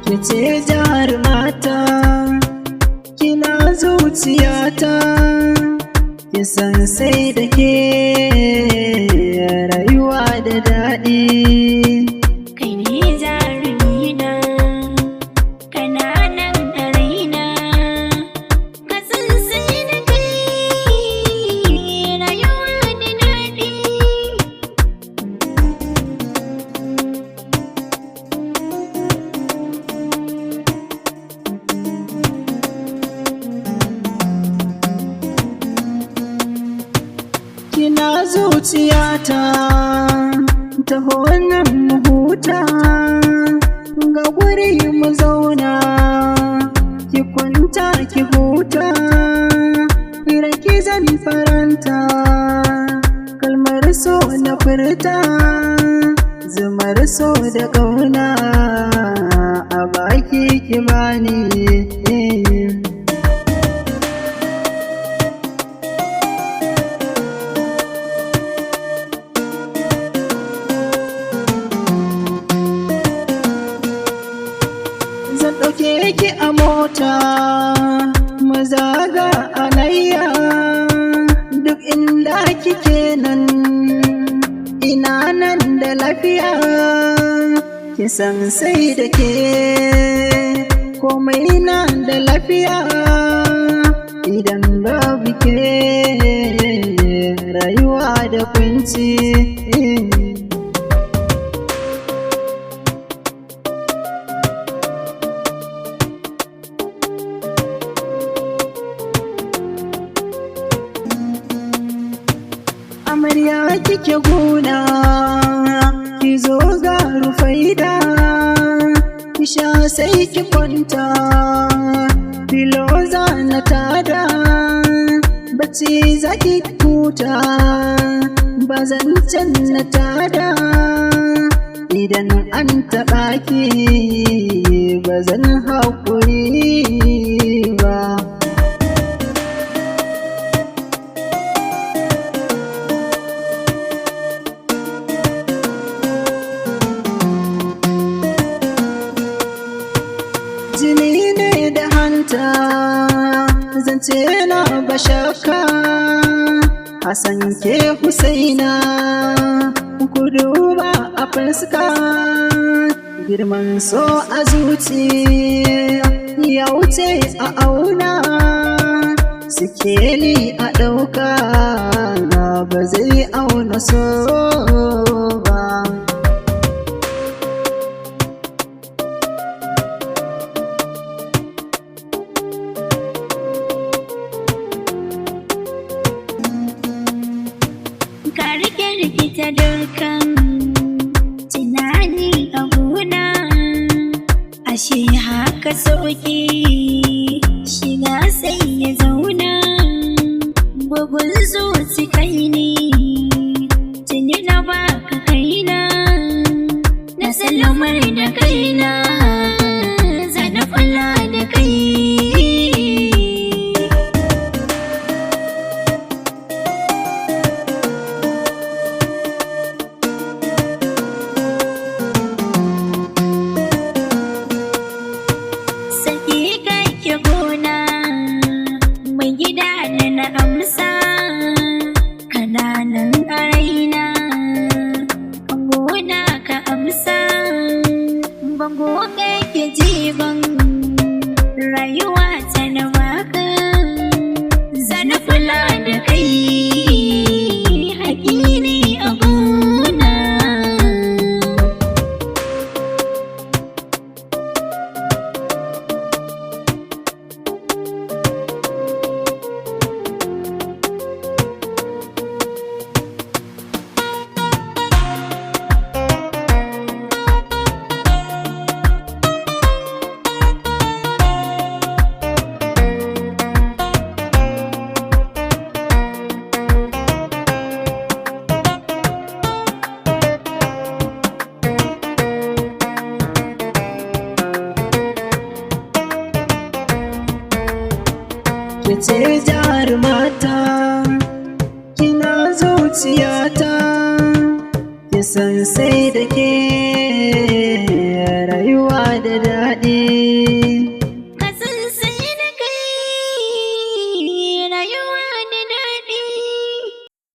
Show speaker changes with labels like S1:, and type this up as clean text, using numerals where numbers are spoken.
S1: Kece jarumata, kina zuciyata, ki san sai da ke rayuwa da daɗi.
S2: Kai ne jarumina, kana nan a raina, ka san sai da kai rayuwa da daɗi.
S1: Kina zuciyata, taho nan mu huta, ga guri mu zauna, ki kwanta ki huta, raki zan faranta, kalmar so na furta, zumar so da ƙauna, a baki ki bani. Zan ɗauke ki a mota, mu zaga alayya, duk inda kike nan, ina nan da lafiya, ki san sai da ke, komai na da lafiya, idan babu ke rayuwa da kunci. Amarya kike gona, ki zo ga rufaida, ki sha sai ki kwanta, filoza na tada, bacci zaki huta, ba zancen na tada, idan an taɓa ki ba zan haƙuri ba. Jini ne da hanta, zance na bashaka, Hassan ke Husaina, ku duba a fuska, girman so a zuci, ya wuce a auna, sikeli a ɗauka, ba zai auna so ba.
S2: Ka rikita dukkan tunani a gona, ashe haka sauki shiga sai ya zauna, bugun zuci kai ne, tuni na baka kaina, na sallamar da kaina, zana kula da kai. Gona mai gida da na amsa, kananan a raina, kan gona ka amsa, bango kake jigon rayuwa ta na baka, zana kula da kai, haƙi ne a gona.
S1: ce jarumata, kina zuciyata, kisan sai da ke rayuwa da daɗi.